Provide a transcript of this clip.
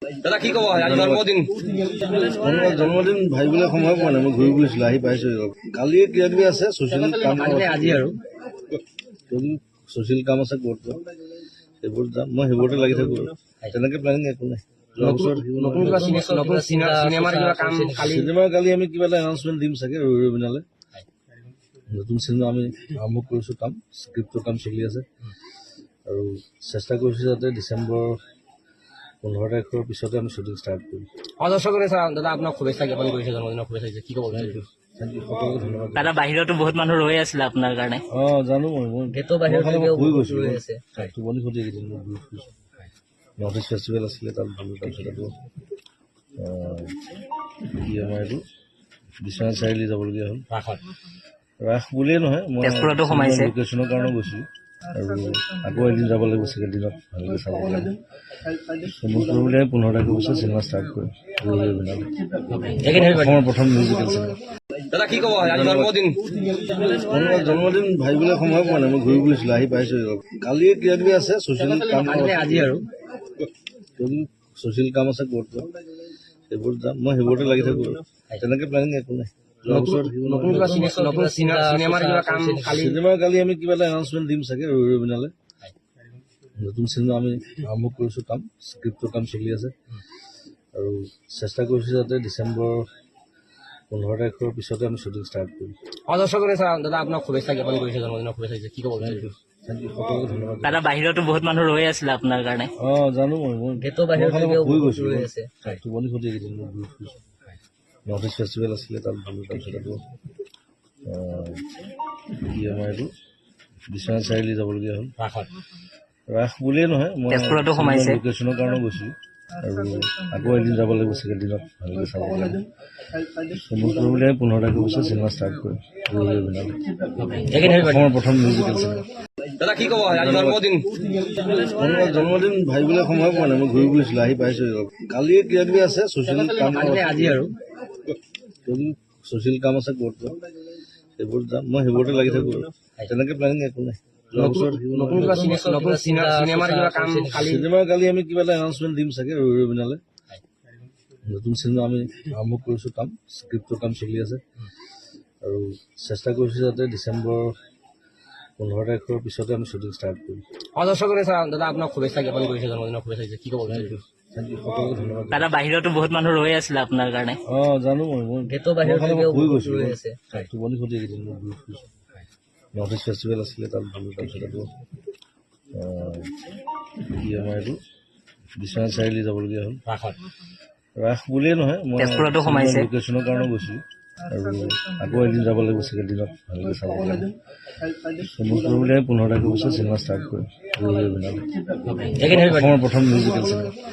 দাদা কি কব আজি জন্মদিন জন্মদিন ভাবিবলৈ সময় পোৱা নাই। মই ঘূৰি ফুৰিছিলো, আহি পাইছো। কালি কিবা কিবি আছে, ছচিয়েল কাম আজি আৰু ছচিয়েল কাম আছে ক'ত সেইবোৰ যাম। মই সেইবোৰতে লাগি থাকো। তেনেকে প্লেনিং একো নাই। চিনেমাৰ কালি আমি কিবা এটা এনাউন্সমেণ্ট দিম চাগে ৰবিনালে। নতুন চিনেমা আমি আৰম্ভ কৰিছো, কাম স্ক্ৰিপ্টৰ কাম চলি আছে আৰু চেষ্টা কৰিছো যাতে ডিচেম্বৰ 15 তাৰিখৰ পিছতে আমি শ্বুটিং ষ্টাৰ্ট কৰিম। দৰ্শকৰে দাদা আপোনাক শুভেচ্ছা জ্ঞাপন কৰিছে, জন্মদিনৰ শুভেচ্ছা কি ক'ব? থেংক ইউ সকলোকে ধন্যবাদ। দাদা বাহিৰতো বহুত মানুহ ৰৈ আছিলে আপোনাৰ কাৰণে। জানো মই শুই গৈছো, টোপনি খতি এইকেইদিন মই ঘূৰি ফুৰিছো। নৰ্থ ইষ্ট ফেষ্টিভেল আছিলে, তাত গ'লো। তাৰপিছত আকৌ কি আমাৰ এইটো বিশ্বনাথ চাৰিআলি যাবলগীয়া হ'ল। ৰাস বুলিয়ে নহয়, মই তেজপুৰতো সোমাইছে। লোকেশ্যনৰ কাৰণেও গৈছিলোঁ আৰু আকৌ এদিন যাব লাগিব ছেকেণ্ড দিনত ভালকৈ চাব লাগে। সমুদ্ৰ বুলি আমি 15 তাৰিখৰ পিছত চিনেমা ষ্টাৰ্ট কৰিম। অসমৰ প্ৰথম মিউজিকেল চিনেমা। দাদা কি কব আজি জন্মদিন জন্মদিন ভাবিবলৈ সময় পোৱা নাই। মই ঘূৰি ফুৰিছিলো, আহি পাইছো। কালি কিবা কিবি আছে, ছচিয়েল কাম আজি আৰু ছচিয়েল কাম আছে ক'ত সেইবোৰ যাম। মই সেইবোৰতে লাগি থাকো। তেনেকে প্লেনিং একো নাই। চিনেমাৰ কালি আমি কিবা এটা এনাউন্সমেণ্ট দিম চাগে ৰবিনালে। নতুন চিনেমা আমি আৰম্ভ কৰিছো, কাম স্ক্ৰিপ্টৰ কাম চলি আছে আৰু চেষ্টা কৰিছো যাতে ডিচেম্বৰ 15 তাৰিখৰ পিছতে আমি শ্বুটিং ষ্টাৰ্ট কৰিম। দৰ্শকৰে দাদা আপোনাক শুভেচ্ছা জ্ঞাপন কৰিছে, জন্মদিনৰ শুভেচ্ছা কি ক'ব? থেংক ইউ সকলোকে ধন্যবাদ। দাদা বাহিৰতো বহুত মানুহ ৰৈ আছিলে আপোনাৰ কাৰণে। জানো মই শুই গৈছো। টোপনি খতি এইকেইদিন মই ঘূৰি ফুৰিছো। নৰ্থ ইষ্ট ফেষ্টিভেল আছিলে, তাত গ'লো। তাৰপিছত আকৌ কি আমাৰ এইটো বিশ্বনাথ চাৰিআলি যাবলগীয়া হ'ল। ৰাস বুলিয়ে নহয়, মই তেজপুৰতো সোমাইছে। লোকেশ্যনৰ কাৰণেও গৈছিলোঁ আৰু আকৌ এদিন যাব লাগিব ছেকেণ্ড দিনত ভালকৈ চাব লাগে। সমুদ্ৰ বুলি আমি 15 তাৰিখৰ পিছত চিনেমা ষ্টাৰ্ট কৰিম। অসমৰ প্ৰথম মিউজিকেল চিনেমা। দাদা কি কব আজি জন্মদিন জন্মদিন ভাবিবলৈ সময় পোৱা নাই। মই ঘূৰি ফুৰিছিলো, আহি পাইছো। কালি কিবা কিবি আছে, ছচিয়েল কাম আজি আৰু ছচিয়েল কাম আছে ক'ত সেইবোৰ যাম। মই সেইবোৰতে লাগি থাকো। তেনেকে প্লেনিং একো নাই। চিনেমাৰ কালি আমি কিবা এটা এনাউন্সমেণ্ট দিম চাগে ৰবিনালে। নতুন চিনেমা আমি আৰম্ভ কৰিছো, কাম স্ক্ৰিপ্টৰ কাম চলি আছে আৰু চেষ্টা কৰিছো যাতে ডিচেম্বৰ 15 তাৰিখৰ পিছতে আমি শ্বুটিং ষ্টাৰ্ট কৰিম। দৰ্শকৰে দাদা আপোনাক শুভেচ্ছা জ্ঞাপন কৰিছে, জন্মদিনৰ শুভেচ্ছা কি ক'ব? থেংক ইউ সকলোকে ধন্যবাদ। দাদা বাহিৰতো বহুত মানুহ ৰৈ আছিলে আপোনাৰ কাৰণে। জানো মই শুই গৈছো। টোপনি খতি এইকেইদিন মই ঘূৰি ফুৰিছো। নৰ্থ ইষ্ট ফেষ্টিভেল আছিলে, তাত গ'লো। তাৰপিছত আকৌ কি আমাৰ এইটো বিশ্বনাথ চাৰিআলি যাবলগীয়া হ'ল। ৰাস বুলিয়ে নহয়, মই তেজপুৰতো সোমাইছে। লোকেশ্যনৰ কাৰণেও গৈছিলোঁ আৰু আকৌ এদিন যাব লাগিব ছেকেণ্ড দিনত ভালকৈ চাব লাগে। সমুদ্ৰ বুলি আমি 15 তাৰিখৰ পিছত চিনেমা ষ্টাৰ্ট কৰিম। অসমৰ প্ৰথম মিউজিকেল চিনেমা।